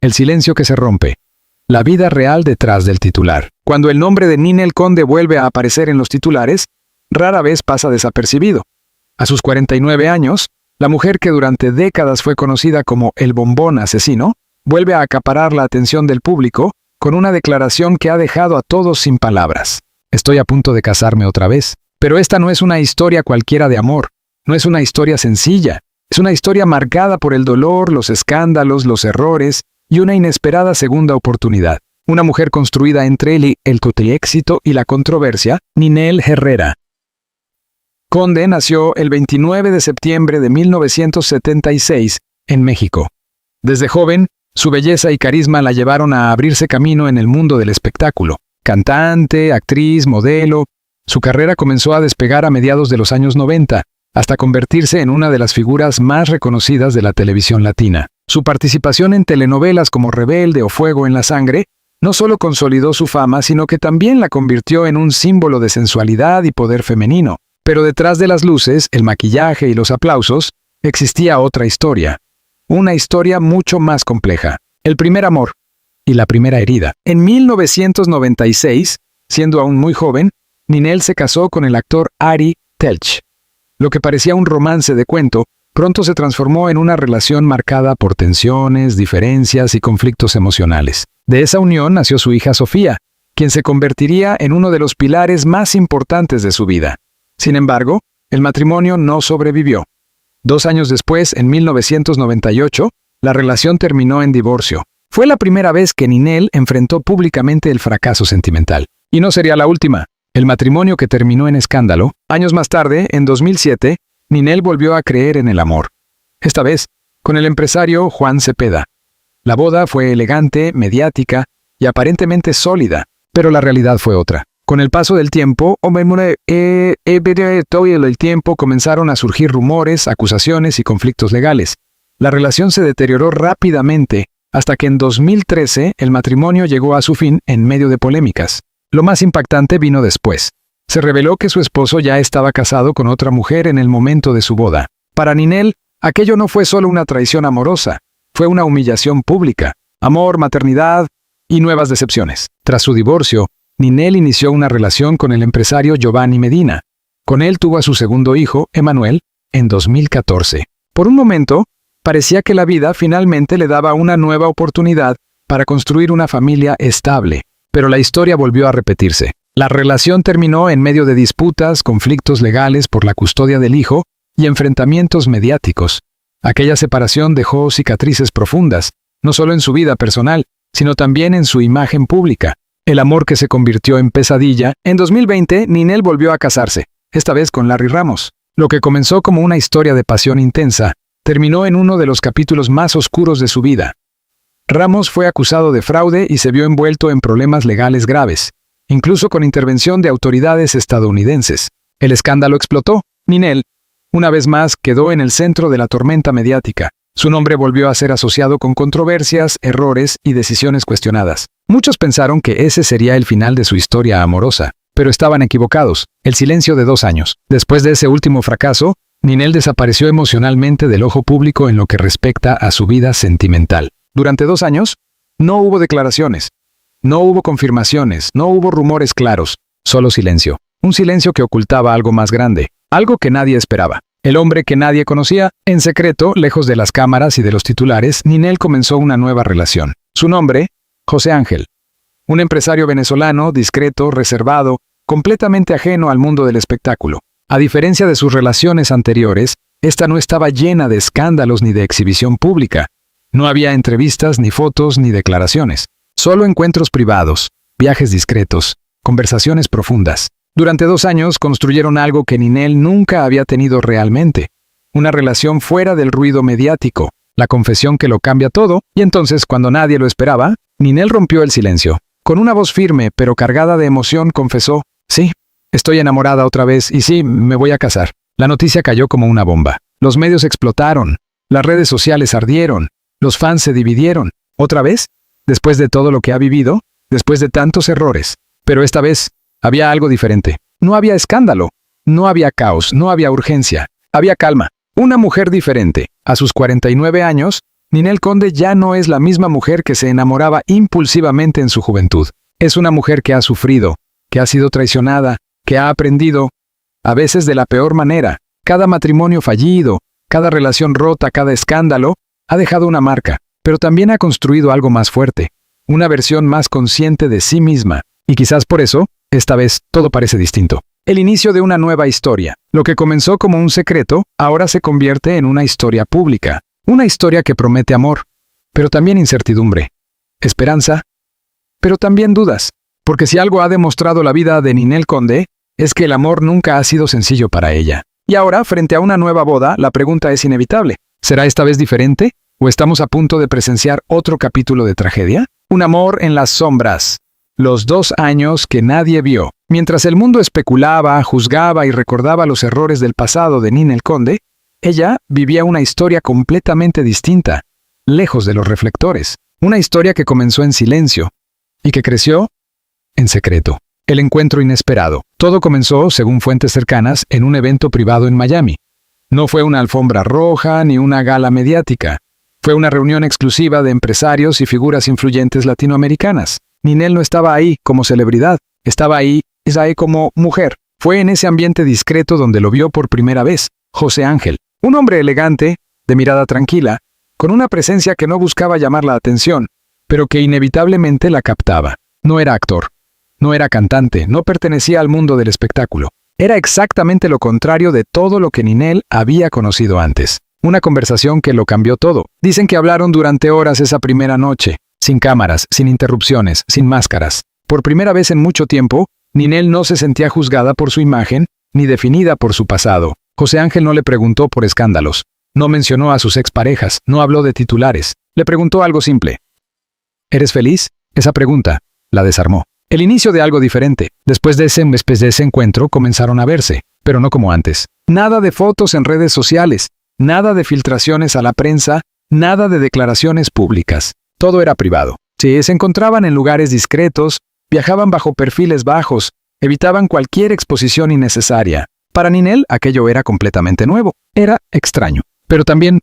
el silencio que se rompe. La vida real detrás del titular. Cuando el nombre de Ninel Conde vuelve a aparecer en los titulares, rara vez pasa desapercibido. A sus 49 años, la mujer que durante décadas fue conocida como el bombón asesino, vuelve a acaparar la atención del público con una declaración que ha dejado a todos sin palabras. Estoy a punto de casarme otra vez. Pero esta no es una historia cualquiera de amor. No es una historia sencilla. Es una historia marcada por el dolor, los escándalos, los errores y una inesperada segunda oportunidad. Una mujer construida entre el éxito y la controversia, Ninel Herrera. Conde nació el 29 de septiembre de 1976 en México. Desde joven, su belleza y carisma la llevaron a abrirse camino en el mundo del espectáculo. Cantante, actriz, modelo. Su carrera comenzó a despegar a mediados de los años 90, hasta convertirse en una de las figuras más reconocidas de la televisión latina. Su participación en telenovelas como Rebelde o Fuego en la Sangre no solo consolidó su fama, sino que también la convirtió en un símbolo de sensualidad y poder femenino. Pero detrás de las luces, el maquillaje y los aplausos, existía otra historia. Una historia mucho más compleja. El primer amor y la primera herida. En 1996, siendo aún muy joven, Ninel se casó con el actor Ari Telch. Lo que parecía un romance de cuento, pronto se transformó en una relación marcada por tensiones, diferencias y conflictos emocionales. De esa unión nació su hija Sofía, quien se convertiría en uno de los pilares más importantes de su vida. Sin embargo, el matrimonio no sobrevivió. 2 años después, en 1998, la relación terminó en divorcio. Fue la primera vez que Ninel enfrentó públicamente el fracaso sentimental. Y no sería la última. El matrimonio que terminó en escándalo, años más tarde, en 2007, Ninel volvió a creer en el amor. Esta vez, con el empresario Juan Cepeda. La boda fue elegante, mediática y aparentemente sólida, pero la realidad fue otra. Con el paso del tiempo, comenzaron a surgir rumores, acusaciones y conflictos legales. La relación se deterioró rápidamente hasta que en 2013 el matrimonio llegó a su fin en medio de polémicas. Lo más impactante vino después. Se reveló que su esposo ya estaba casado con otra mujer en el momento de su boda. Para Ninel, aquello no fue solo una traición amorosa, fue una humillación pública, amor, maternidad y nuevas decepciones. Tras su divorcio, Ninel inició una relación con el empresario Giovanni Medina. Con él tuvo a su segundo hijo, Emanuel, en 2014. Por un momento, parecía que la vida finalmente le daba una nueva oportunidad para construir una familia estable. Pero la historia volvió a repetirse. La relación terminó en medio de disputas, conflictos legales por la custodia del hijo y enfrentamientos mediáticos. Aquella separación dejó cicatrices profundas, no solo en su vida personal, sino también en su imagen pública. El amor que se convirtió en pesadilla. En 2020, Ninel volvió a casarse, esta vez con Larry Ramos. Lo que comenzó como una historia de pasión intensa, terminó en uno de los capítulos más oscuros de su vida. Ramos fue acusado de fraude y se vio envuelto en problemas legales graves, incluso con intervención de autoridades estadounidenses. El escándalo explotó. Ninel, una vez más, quedó en el centro de la tormenta mediática. Su nombre volvió a ser asociado con controversias, errores y decisiones cuestionadas. Muchos pensaron que ese sería el final de su historia amorosa, pero estaban equivocados. El silencio de 2 años. Después de ese último fracaso, Ninel desapareció emocionalmente del ojo público en lo que respecta a su vida sentimental. Durante 2 años, no hubo declaraciones, no hubo confirmaciones, no hubo rumores claros, solo silencio. Un silencio que ocultaba algo más grande, algo que nadie esperaba. El hombre que nadie conocía, en secreto, lejos de las cámaras y de los titulares, Ninel comenzó una nueva relación. Su nombre, José Ángel. Un empresario venezolano, discreto, reservado, completamente ajeno al mundo del espectáculo. A diferencia de sus relaciones anteriores, esta no estaba llena de escándalos ni de exhibición pública. No había entrevistas, ni fotos, ni declaraciones. Solo encuentros privados, viajes discretos, conversaciones profundas. Durante 2 años construyeron algo que Ninel nunca había tenido realmente. Una relación fuera del ruido mediático, la confesión que lo cambia todo, y entonces, cuando nadie lo esperaba, Ninel rompió el silencio. Con una voz firme, pero cargada de emoción, confesó: sí, estoy enamorada otra vez, y sí, me voy a casar. La noticia cayó como una bomba. Los medios explotaron, las redes sociales ardieron, los fans se dividieron. ¿Otra vez? Después de todo lo que ha vivido, después de tantos errores. Pero esta vez, había algo diferente. No había escándalo, no había caos, no había urgencia, había calma. Una mujer diferente. A sus 49 años, Ninel Conde ya no es la misma mujer que se enamoraba impulsivamente en su juventud. Es una mujer que ha sufrido, que ha sido traicionada, que ha aprendido, a veces de la peor manera. Cada matrimonio fallido, cada relación rota, cada escándalo, ha dejado una marca, pero también ha construido algo más fuerte, una versión más consciente de sí misma. Y quizás por eso, esta vez, todo parece distinto. El inicio de una nueva historia. Lo que comenzó como un secreto, ahora se convierte en una historia pública. Una historia que promete amor, pero también incertidumbre. Esperanza, pero también dudas. Porque si algo ha demostrado la vida de Ninel Conde, es que el amor nunca ha sido sencillo para ella. Y ahora, frente a una nueva boda, la pregunta es inevitable. ¿Será esta vez diferente? ¿O estamos a punto de presenciar otro capítulo de tragedia? Un amor en las sombras. Los 2 años que nadie vio. Mientras el mundo especulaba, juzgaba y recordaba los errores del pasado de Ninel Conde, ella vivía una historia completamente distinta, lejos de los reflectores. Una historia que comenzó en silencio y que creció en secreto. El encuentro inesperado. Todo comenzó, según fuentes cercanas, en un evento privado en Miami. No fue una alfombra roja ni una gala mediática. Fue una reunión exclusiva de empresarios y figuras influyentes latinoamericanas. Ninel no estaba ahí como celebridad, estaba ahí como mujer. Fue en ese ambiente discreto donde lo vio por primera vez José Ángel, un hombre elegante, de mirada tranquila, con una presencia que no buscaba llamar la atención, pero que inevitablemente la captaba. No era actor, no era cantante, no pertenecía al mundo del espectáculo. Era exactamente lo contrario de todo lo que Ninel había conocido antes. Una conversación que lo cambió todo. Dicen que hablaron durante horas esa primera noche, sin cámaras, sin interrupciones, sin máscaras. Por primera vez en mucho tiempo, Ninel no se sentía juzgada por su imagen, ni definida por su pasado. José Ángel no le preguntó por escándalos, no mencionó a sus exparejas, no habló de titulares. Le preguntó algo simple. ¿Eres feliz? Esa pregunta la desarmó. El inicio de algo diferente. Después de ese encuentro comenzaron a verse, pero no como antes. Nada de fotos en redes sociales, nada de filtraciones a la prensa, nada de declaraciones públicas. Todo era privado. Sí, se encontraban en lugares discretos, viajaban bajo perfiles bajos, evitaban cualquier exposición innecesaria. Para Ninel, aquello era completamente nuevo. Era extraño, pero también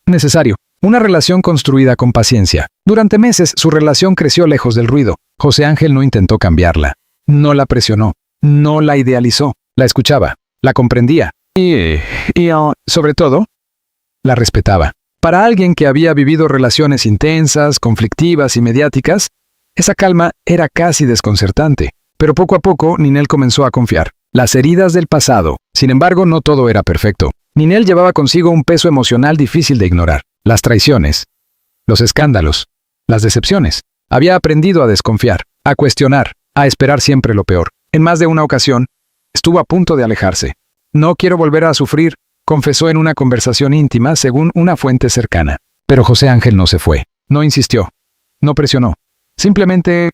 necesario. Una relación construida con paciencia. Durante meses, su relación creció lejos del ruido. José Ángel no intentó cambiarla. No la presionó. No la idealizó. La escuchaba. La comprendía. Y sobre todo, la respetaba. Para alguien que había vivido relaciones intensas, conflictivas y mediáticas, esa calma era casi desconcertante. Pero poco a poco, Ninel comenzó a confiar. Las heridas del pasado. Sin embargo, no todo era perfecto. Ninel llevaba consigo un peso emocional difícil de ignorar. Las traiciones, los escándalos, las decepciones. Había aprendido a desconfiar, a cuestionar, a esperar siempre lo peor. En más de una ocasión, estuvo a punto de alejarse. No quiero volver a sufrir, confesó en una conversación íntima según una fuente cercana. Pero José Ángel no se fue, no insistió, no presionó. Simplemente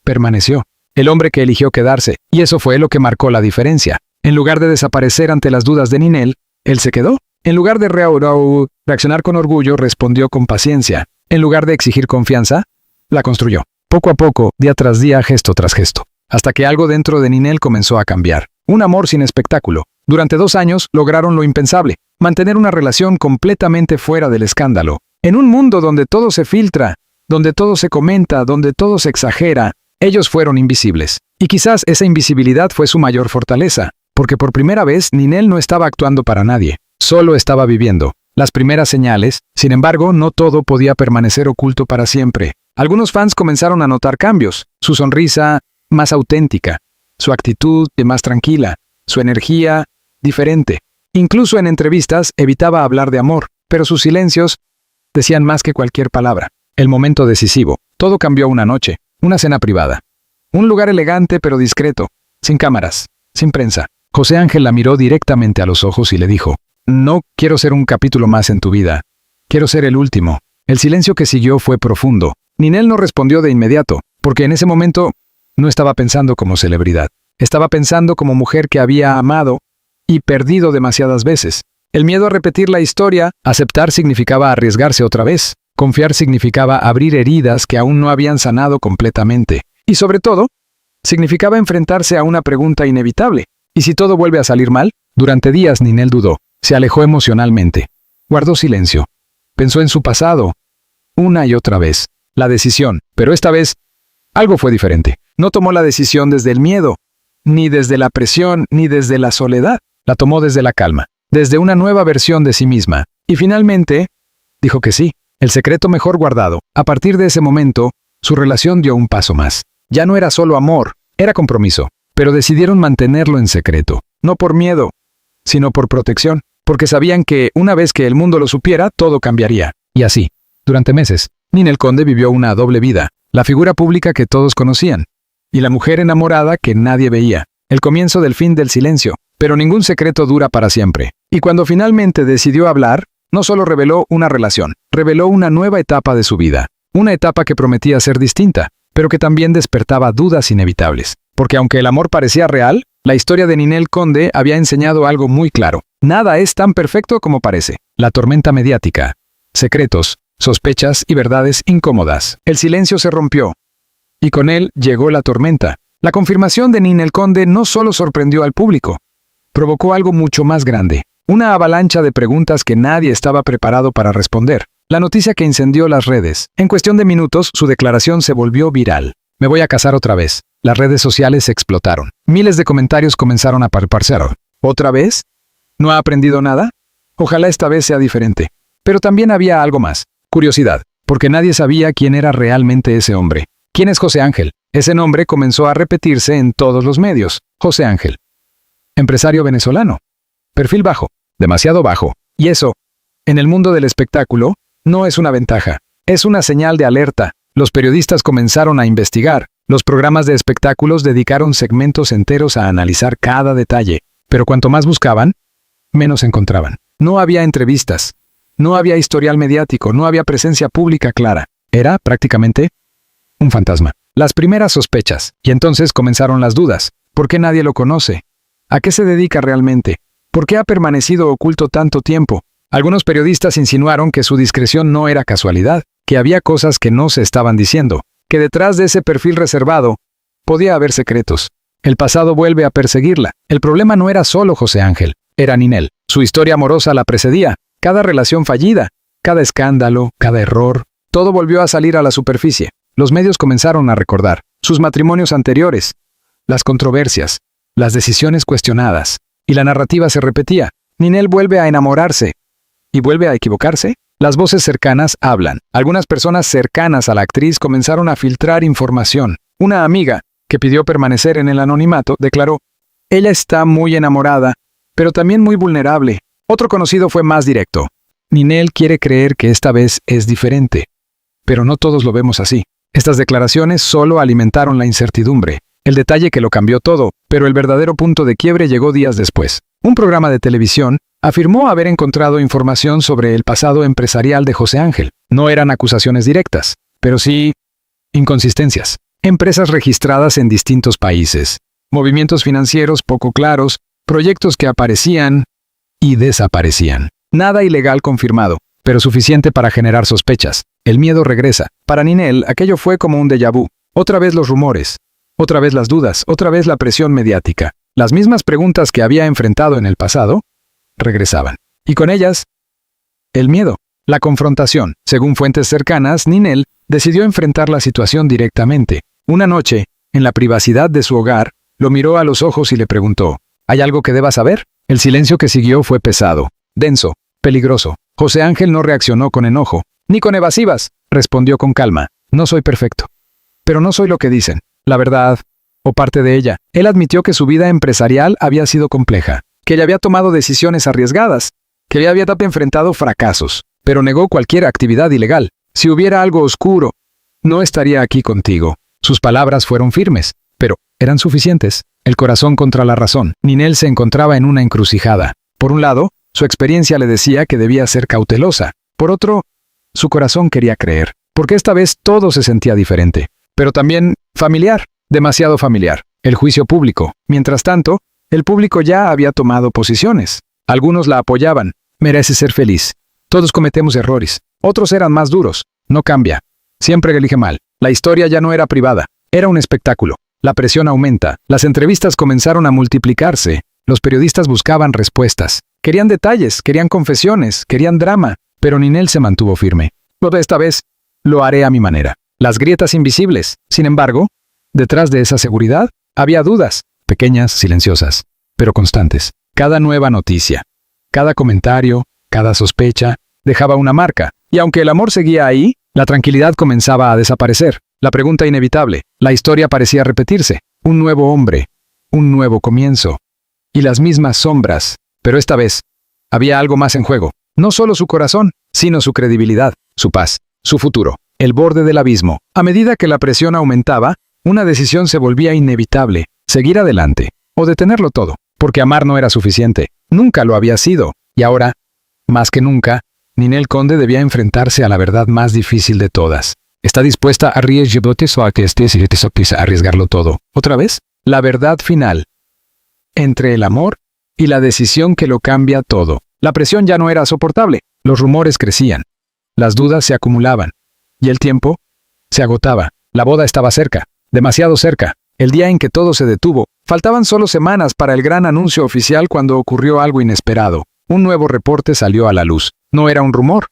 permaneció. El hombre que eligió quedarse, y eso fue lo que marcó la diferencia. En lugar de desaparecer ante las dudas de Ninel, él se quedó. En lugar de reaccionar con orgullo, respondió con paciencia. En lugar de exigir confianza, la construyó. Poco a poco, día tras día, gesto tras gesto. Hasta que algo dentro de Ninel comenzó a cambiar. Un amor sin espectáculo. Durante 2 años lograron lo impensable. Mantener una relación completamente fuera del escándalo. En un mundo donde todo se filtra, donde todo se comenta, donde todo se exagera, ellos fueron invisibles. Y quizás esa invisibilidad fue su mayor fortaleza. Porque por primera vez Ninel no estaba actuando para nadie. Solo estaba viviendo las primeras señales. Sin embargo, no todo podía permanecer oculto para siempre. Algunos fans comenzaron a notar cambios. Su sonrisa más auténtica, su actitud más tranquila, su energía diferente. Incluso en entrevistas evitaba hablar de amor, pero sus silencios decían más que cualquier palabra. El momento decisivo. Todo cambió una noche, una cena privada. Un lugar elegante pero discreto, sin cámaras, sin prensa. José Ángel la miró directamente a los ojos y le dijo: «No quiero ser un capítulo más en tu vida. Quiero ser el último». El silencio que siguió fue profundo. Ninel no respondió de inmediato, porque en ese momento no estaba pensando como celebridad. Estaba pensando como mujer que había amado y perdido demasiadas veces. El miedo a repetir la historia, aceptar significaba arriesgarse otra vez. Confiar significaba abrir heridas que aún no habían sanado completamente. Y sobre todo, significaba enfrentarse a una pregunta inevitable. ¿Y si todo vuelve a salir mal? Durante días Ninel dudó. Se alejó emocionalmente. Guardó silencio. Pensó en su pasado, una y otra vez. La decisión, pero esta vez, algo fue diferente. No tomó la decisión desde el miedo, ni desde la presión, ni desde la soledad. La tomó desde la calma, desde una nueva versión de sí misma. Y finalmente, dijo que sí, el secreto mejor guardado. A partir de ese momento, su relación dio un paso más. Ya no era solo amor, era compromiso. Pero decidieron mantenerlo en secreto, no por miedo, sino por protección, porque sabían que, una vez que el mundo lo supiera, todo cambiaría. Y así, durante meses, Ninel Conde vivió una doble vida, la figura pública que todos conocían, y la mujer enamorada que nadie veía, el comienzo del fin del silencio, pero ningún secreto dura para siempre. Y cuando finalmente decidió hablar, no solo reveló una relación, reveló una nueva etapa de su vida, una etapa que prometía ser distinta, pero que también despertaba dudas inevitables. Porque aunque el amor parecía real, la historia de Ninel Conde había enseñado algo muy claro. Nada es tan perfecto como parece. La tormenta mediática. Secretos, sospechas y verdades incómodas. El silencio se rompió. Y con él llegó la tormenta. La confirmación de Ninel Conde no solo sorprendió al público, provocó algo mucho más grande. Una avalancha de preguntas que nadie estaba preparado para responder. La noticia que incendió las redes. En cuestión de minutos, su declaración se volvió viral. Me voy a casar otra vez. Las redes sociales explotaron. Miles de comentarios comenzaron a parpadear. ¿Otra vez? ¿No ha aprendido nada? Ojalá esta vez sea diferente. Pero también había algo más. Curiosidad, porque nadie sabía quién era realmente ese hombre. ¿Quién es José Ángel? Ese nombre comenzó a repetirse en todos los medios. José Ángel. Empresario venezolano. Perfil bajo. Demasiado bajo. Y eso, en el mundo del espectáculo, no es una ventaja. Es una señal de alerta. Los periodistas comenzaron a investigar. Los programas de espectáculos dedicaron segmentos enteros a analizar cada detalle. Pero cuanto más buscaban, menos encontraban. No había entrevistas. No había historial mediático. No había presencia pública clara. Era, prácticamente, un fantasma. Las primeras sospechas. Y entonces comenzaron las dudas. ¿Por qué nadie lo conoce? ¿A qué se dedica realmente? ¿Por qué ha permanecido oculto tanto tiempo? Algunos periodistas insinuaron que su discreción no era casualidad, que había cosas que no se estaban diciendo, que detrás de ese perfil reservado podía haber secretos. El pasado vuelve a perseguirla. El problema no era solo José Ángel, era Ninel. Su historia amorosa la precedía. Cada relación fallida, cada escándalo, cada error, todo volvió a salir a la superficie. Los medios comenzaron a recordar sus matrimonios anteriores, las controversias, las decisiones cuestionadas, y la narrativa se repetía. Ninel vuelve a enamorarse. ¿Y vuelve a equivocarse? Las voces cercanas hablan. Algunas personas cercanas a la actriz comenzaron a filtrar información. Una amiga, que pidió permanecer en el anonimato, declaró: ella está muy enamorada, pero también muy vulnerable. Otro conocido fue más directo. Ninel quiere creer que esta vez es diferente. Pero no todos lo vemos así. Estas declaraciones solo alimentaron la incertidumbre. El detalle que lo cambió todo, pero el verdadero punto de quiebre llegó días después. Un programa de televisión afirmó haber encontrado información sobre el pasado empresarial de José Ángel. No eran acusaciones directas, pero sí inconsistencias. Empresas registradas en distintos países, movimientos financieros poco claros, proyectos que aparecían y desaparecían. Nada ilegal confirmado, pero suficiente para generar sospechas. El miedo regresa. Para Ninel, aquello fue como un déjà vu. Otra vez los rumores, otra vez las dudas, otra vez la presión mediática. Las mismas preguntas que había enfrentado en el pasado regresaban. Y con ellas, el miedo, la confrontación. Según fuentes cercanas, Ninel decidió enfrentar la situación directamente. Una noche, en la privacidad de su hogar, lo miró a los ojos y le preguntó: ¿hay algo que deba saber? El silencio que siguió fue pesado, denso, peligroso. José Ángel no reaccionó con enojo, ni con evasivas. Respondió con calma: no soy perfecto. Pero no soy lo que dicen. La verdad, o parte de ella. Él admitió que su vida empresarial había sido compleja, que ella había tomado decisiones arriesgadas, que ella había enfrentado fracasos, pero negó cualquier actividad ilegal. Si hubiera algo oscuro, no estaría aquí contigo. Sus palabras fueron firmes, pero eran suficientes. El corazón contra la razón. Ninel se encontraba en una encrucijada. Por un lado, su experiencia le decía que debía ser cautelosa. Por otro, su corazón quería creer, porque esta vez todo se sentía diferente. Pero también familiar, demasiado familiar. El juicio público. Mientras tanto, el público ya había tomado posiciones. Algunos la apoyaban. Merece ser feliz. Todos cometemos errores. Otros eran más duros. No cambia. Siempre elige mal. La historia ya no era privada. Era un espectáculo. La presión aumenta. Las entrevistas comenzaron a multiplicarse. Los periodistas buscaban respuestas. Querían detalles, querían confesiones, querían drama. Pero Ninel se mantuvo firme. Esta vez, Lo haré a mi manera. Las grietas invisibles. Sin embargo, detrás de esa seguridad, había dudas, pequeñas, silenciosas, pero constantes. Cada nueva noticia, cada comentario, cada sospecha, dejaba una marca. Y aunque el amor seguía ahí, la tranquilidad comenzaba a desaparecer. La pregunta inevitable, la historia parecía repetirse. Un nuevo hombre, un nuevo comienzo. Y las mismas sombras. Pero esta vez, había algo más en juego. No solo su corazón, sino su credibilidad, su paz, su futuro, el borde del abismo. A medida que la presión aumentaba, una decisión se volvía inevitable: seguir adelante, o detenerlo todo. Porque amar no era suficiente. Nunca lo había sido. Y ahora, más que nunca, Ninel Conde debía enfrentarse a la verdad más difícil de todas. ¿Está dispuesta a arriesgarlo todo? ¿Otra vez? La verdad final. Entre el amor y la decisión que lo cambia todo. La presión ya no era soportable. Los rumores crecían. Las dudas se acumulaban. Y el tiempo se agotaba. La boda estaba cerca. Demasiado cerca. El día en que todo se detuvo. Faltaban solo semanas para el gran anuncio oficial cuando ocurrió algo inesperado. Un nuevo reporte salió a la luz. No era un rumor.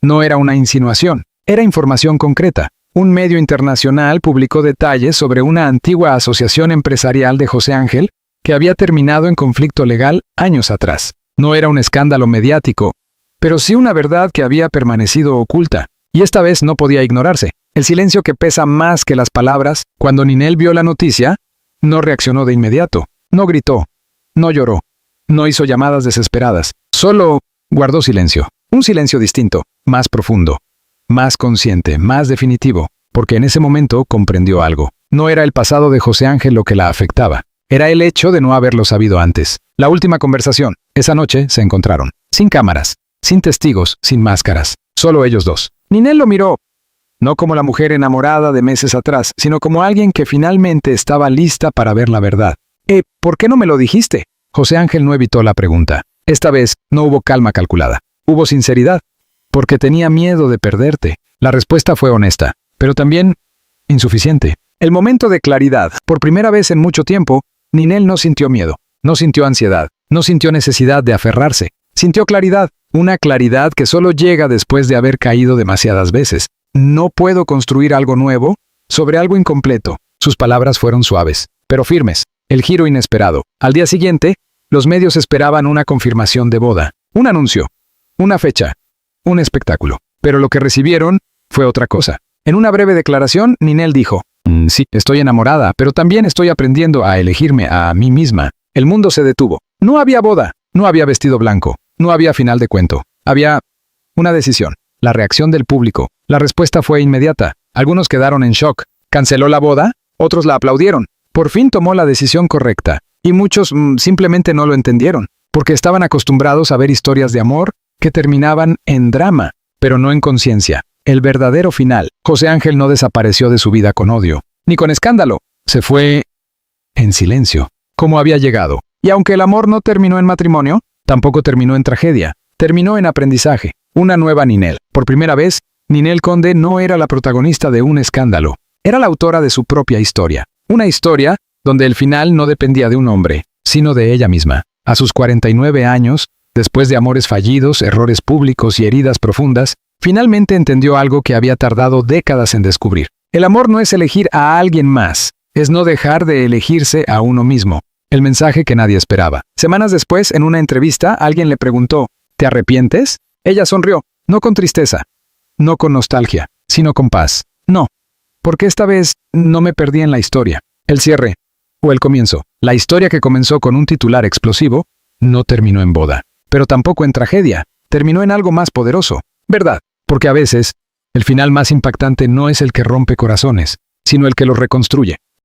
No era una insinuación. Era información concreta. Un medio internacional publicó detalles sobre una antigua asociación empresarial de José Ángel que había terminado en conflicto legal años atrás. No era un escándalo mediático, pero sí una verdad que había permanecido oculta. Y esta vez no podía ignorarse. El silencio que pesa más que las palabras. Cuando Ninel vio la noticia, no reaccionó de inmediato. No gritó. No lloró. No hizo llamadas desesperadas. Solo guardó silencio. Un silencio distinto, más profundo, más consciente, más definitivo, porque en ese momento comprendió algo. No era el pasado de José Ángel lo que la afectaba. Era el hecho de no haberlo sabido antes. La última conversación. Esa noche se encontraron. Sin cámaras, sin testigos, sin máscaras. Solo ellos dos. Ninel lo miró. No como la mujer enamorada de meses atrás, sino como alguien que finalmente estaba lista para ver la verdad. ¿Por qué no me lo dijiste? José Ángel no evitó la pregunta. Esta vez no hubo calma calculada. Hubo sinceridad. Porque tenía miedo de perderte. La respuesta fue honesta, pero también insuficiente. El momento de claridad. Por primera vez en mucho tiempo, Ninel no sintió miedo, no sintió ansiedad, no sintió necesidad de aferrarse. Sintió claridad, una claridad que solo llega después de haber caído demasiadas veces. No puedo construir algo nuevo sobre algo incompleto. Sus palabras fueron suaves, pero firmes. El giro inesperado. Al día siguiente, los medios esperaban una confirmación de boda, un anuncio, una fecha, un espectáculo. Pero lo que recibieron fue otra cosa. En una breve declaración, Ninel dijo: sí, estoy enamorada, pero también estoy aprendiendo a elegirme a mí misma. El mundo se detuvo. No había boda, no había vestido blanco, no había final de cuento. Había una decisión. La reacción del público. La respuesta fue inmediata. Algunos quedaron en shock. ¿Canceló la boda? Otros la aplaudieron. Por fin tomó la decisión correcta. Y muchos simplemente no lo entendieron, porque estaban acostumbrados a ver historias de amor que terminaban en drama, pero no en conciencia. El verdadero final. José Ángel no desapareció de su vida con odio, ni con escándalo. Se fue en silencio, como había llegado. Y aunque el amor no terminó en matrimonio, tampoco terminó en tragedia. Terminó en aprendizaje. Una nueva Ninel. Por primera vez, Ninel Conde no era la protagonista de un escándalo. Era la autora de su propia historia. Una historia donde el final no dependía de un hombre, sino de ella misma. A sus 49 años, después de amores fallidos, errores públicos y heridas profundas, finalmente entendió algo que había tardado décadas en descubrir. El amor no es elegir a alguien más, es no dejar de elegirse a uno mismo. El mensaje que nadie esperaba. Semanas después, en una entrevista, alguien le preguntó: ¿te arrepientes? Ella sonrió, no con tristeza, no con nostalgia, sino con paz. No, porque esta vez no me perdí en la historia. El cierre, o el comienzo. La historia que comenzó con un titular explosivo, no terminó en boda, pero tampoco en tragedia, terminó en algo más poderoso. ¿Verdad? Porque a veces, el final más impactante no es el que rompe corazones, sino el que los reconstruye.